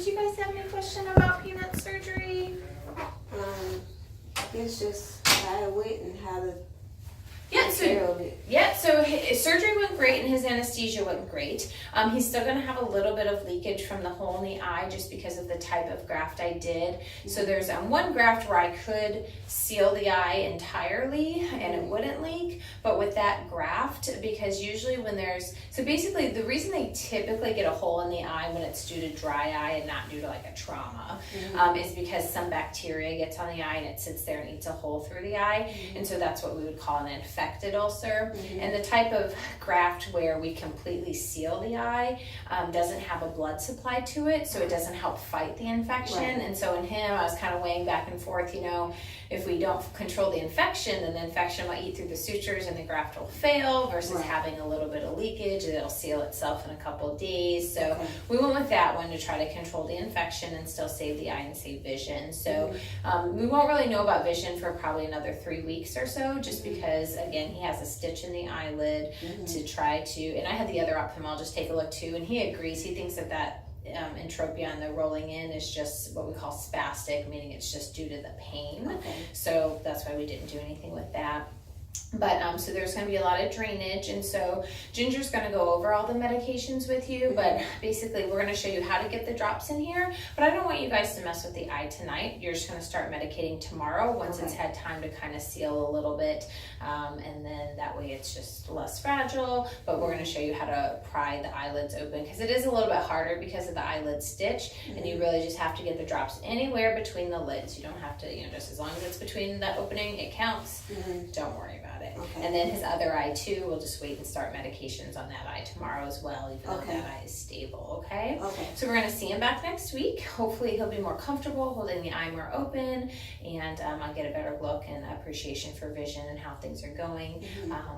did you guys have any question about Peanut's surgery? I guess just how it went and how to Yeah, take care of it. so his surgery went great and his anesthesia went great. He's still going to have a little bit of leakage from the hole in the eye just because of the type of graft I did. So there's one graft where I could seal the eye entirely and it wouldn't leak, but with that graft, because usually when so basically the reason they typically get a hole in the eye when it's due to dry eye and not due to like a trauma is because some bacteria gets on the eye and it sits there and eats a hole through the eye, and so that's what we would call an infected ulcer. And the type of graft where we completely seal the eye doesn't have a blood supply to it, so it doesn't help fight the infection. And so in him, I was kind of weighing back and forth, if we don't control the infection, then the infection might eat through the sutures and the graft will fail, versus having a little bit of leakage, it'll seal itself in a couple of days. So we went with that one to try to control the infection and still save the eye and save vision. So we won't really know about vision for probably another 3 weeks or so, just because again, he has a stitch in the eyelid to try to, and I had the other ophthalmologist take a look too, and he agrees. He thinks that entropia on the rolling in is just what we call spastic, meaning it's just due to the pain. So that's why we didn't do anything with that. But so there's going to be a lot of drainage, and so Ginger's going to go over all the medications with you, but basically we're going to show you how to get the drops in here, but I don't want you guys to mess with the eye tonight. You're just going to start medicating tomorrow once it's had time to kind of seal a little bit, and then that way it's just less fragile. But we're going to show you how to pry the eyelids open, because it is a little bit harder because of the eyelid stitch, and you really just have to get the drops anywhere between the lids. You don't have to, just as long as it's between the opening, it counts. Don't worry about it. And then his other eye too, we'll just wait and start medications on that eye tomorrow as well, even though that eye is stable. Okay. So we're going to see him back next week. Hopefully he'll be more comfortable holding the eye more open, and I'll get a better look and appreciation for vision and how things are going.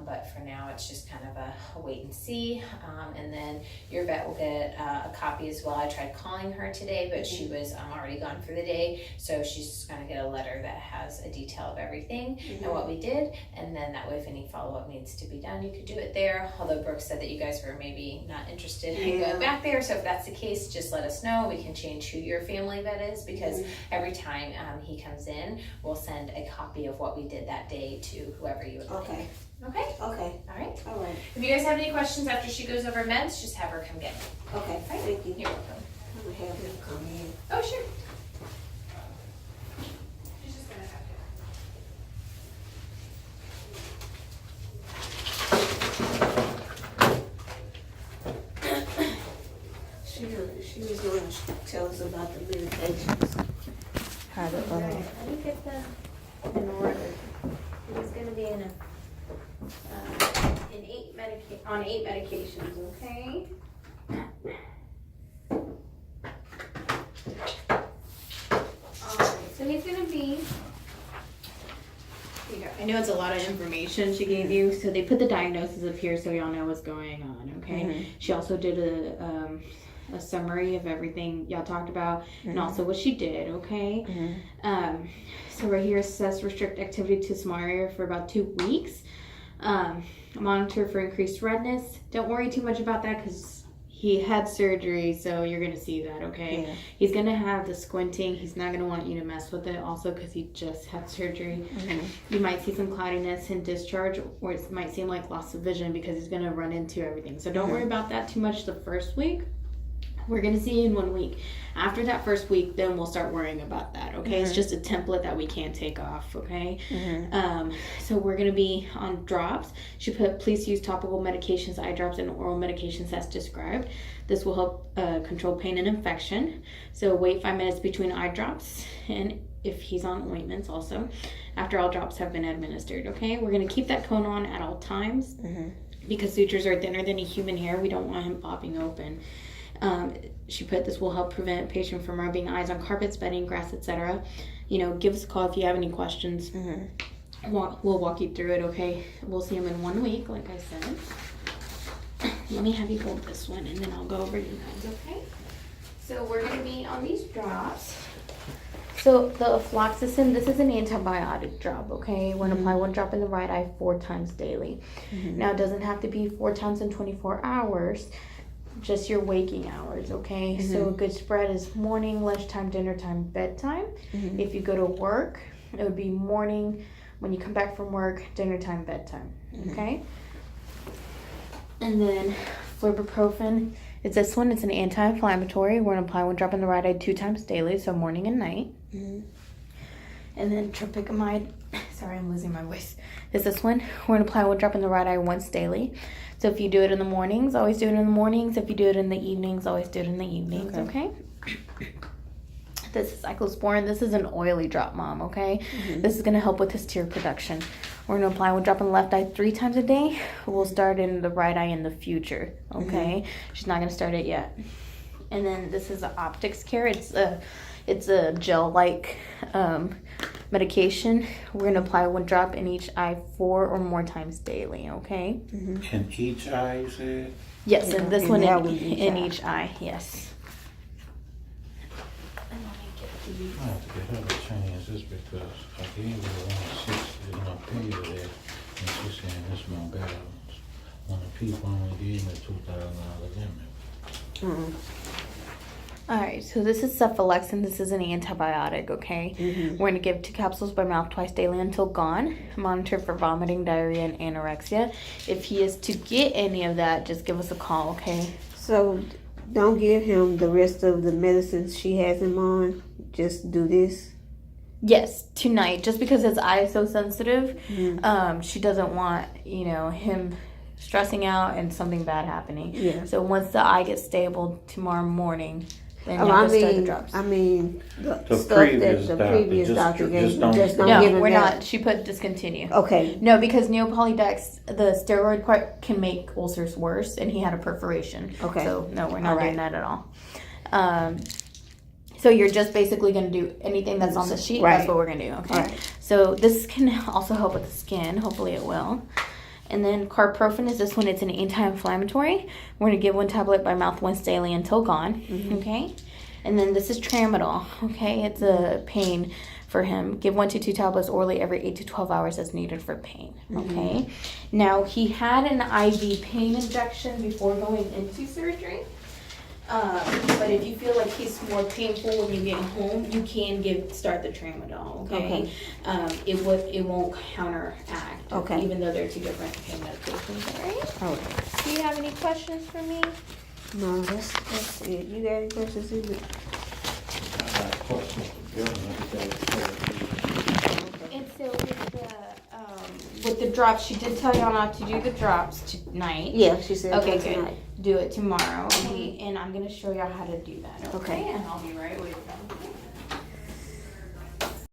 But for now, it's just kind of a wait and see. And then your vet will get a copy as well. I tried calling her today, but she was already gone for the day, so she's just going to get a letter that has a detail of everything and what we did, and then that way if any follow-up needs to be done, you could do it there. Although Brooke said that you guys were maybe not interested in going back there, so if that's the case, just let us know. We can change who your family vet is, because every time he comes in, we'll send a copy of what we did that day to whoever you would like. Okay. All right. If you guys have any questions after she goes over meds, just have her come get me. Okay, thank you. You're welcome. I'm gonna have him come in. Oh, sure. She was going to tell us about the medications. How to, Let me get them in order. It was gonna be on 8 medications, okay? Alright, so he's gonna be, here you go. I know it's a lot of information she gave you, so they put the diagnosis up here so y'all know what's going on, okay? She also did a summary of everything y'all talked about, and also what she did, okay? So right here it says restrict activity to small area for about 2 weeks. Monitor for increased redness. Don't worry too much about that because he had surgery, so you're going to see that, okay? He's going to have the squinting. He's not going to want you to mess with it also because he just had surgery. You might see some cloudiness and discharge, or it might seem like loss of vision because he's going to run into everything. So don't worry about that too much the first week. We're going to see you in 1 week. After that first week, then we'll start worrying about that, okay? It's just a template that we can't take off, okay? So we're going to be on drops. She put, please use topical medications, eye drops, and oral medications as described. This will help control pain and infection. So wait 5 minutes between eye drops, and if he's on ointments also, after all drops have been administered, okay? We're going to keep that cone on at all times because sutures are thinner than a human hair. We don't want him popping open. She put, this will help prevent patient from rubbing eyes on carpets, bedding, grass, etc. Give us a call if you have any questions. We'll walk you through it, okay? We'll see him in 1 week, like I said. Let me have you hold this one, and then I'll go over you guys, okay? So we're going to be on these drops. So the fluoxetine, this is an antibiotic drop, okay? We're going to apply 1 drop in the right eye 4 times daily. Now, it doesn't have to be 4 times in 24 hours. just your waking hours, okay? So a good spread is morning, lunchtime, dinner time, bedtime. If you go to work, it would be morning, when you come back from work, dinner time, bedtime, okay? And then flubiprofen, it's this one. It's an anti-inflammatory. We're going to apply one drop in the right eye 2 times daily, so morning and night. And then tropicamide, sorry, I'm losing my voice. Is this one. We're going to apply one drop in the right eye once daily. So if you do it in the mornings, always do it in the mornings. If you do it in the evenings, always do it in the evenings, okay? This is cyclosporin. This is an oily drop, Mom, okay? This is going to help with his tear production. We're going to apply one drop in the left eye 3 times a day. We'll start in the right eye in the future, okay? She's not going to start it yet. And then this is the Optics Care. It's a gel-like medication. We're going to apply one drop in each eye 4 or more times daily, okay? In each eye, you said? Yes, and this and one that in one each eye, yes. I have to get her to change this because I gave her 160 and I paid her that, and she's saying this my balance. When the people only gave me $2,000 limit. Alright, so this is cephalexin. This is an antibiotic, okay? We're going to give 2 capsules by mouth twice daily until gone. Monitor for vomiting, diarrhea, and anorexia. If he is to get any of that, just give us a call, okay? So don't give him the rest of the medicines she has him on. Just do this. Yes, tonight. Just because his eye is so sensitive, she doesn't want, him stressing out and something bad happening. Yeah. So once the eye gets stable tomorrow morning, then you have to start the drops. I mean, the stuff previous that the doctor, previous just- doctor gave just you. don't- Just don't No, give him we're that. not. She put discontinue. Okay. No, because Neopolydex, the steroid part, can make ulcers worse, and he had a perforation. Okay. So, no, we're not All right. doing that at all. So you're just basically going to do anything that's on the sheet. Right. That's what we're going to do, okay? All right. So this can also help with the skin. Hopefully it will. And then carprofen is this one. It's an anti-inflammatory. We're going to give 1 tablet by mouth once daily until gone, okay? And then this is tramadol, okay? It's a pain for him. Give 1 to 2 tablets orally every 8 to 12 hours as needed for pain, okay? Now, he had an IV pain injection before going into surgery. But if you feel like he's more painful when you get home, you can start the tramadol, okay? It won't counteract, Okay. even though they're 2 different pain medications, alright? All right. Do you have any questions for me? No, that's it. You got any questions? I got a question for Bill, and And so with the drops, she did tell y'all not to do the drops tonight. Yeah, she said Okay, that good. tonight. Do it tomorrow, okay? And I'm gonna show y'all how to do that, okay? Okay. And I'll be right with you.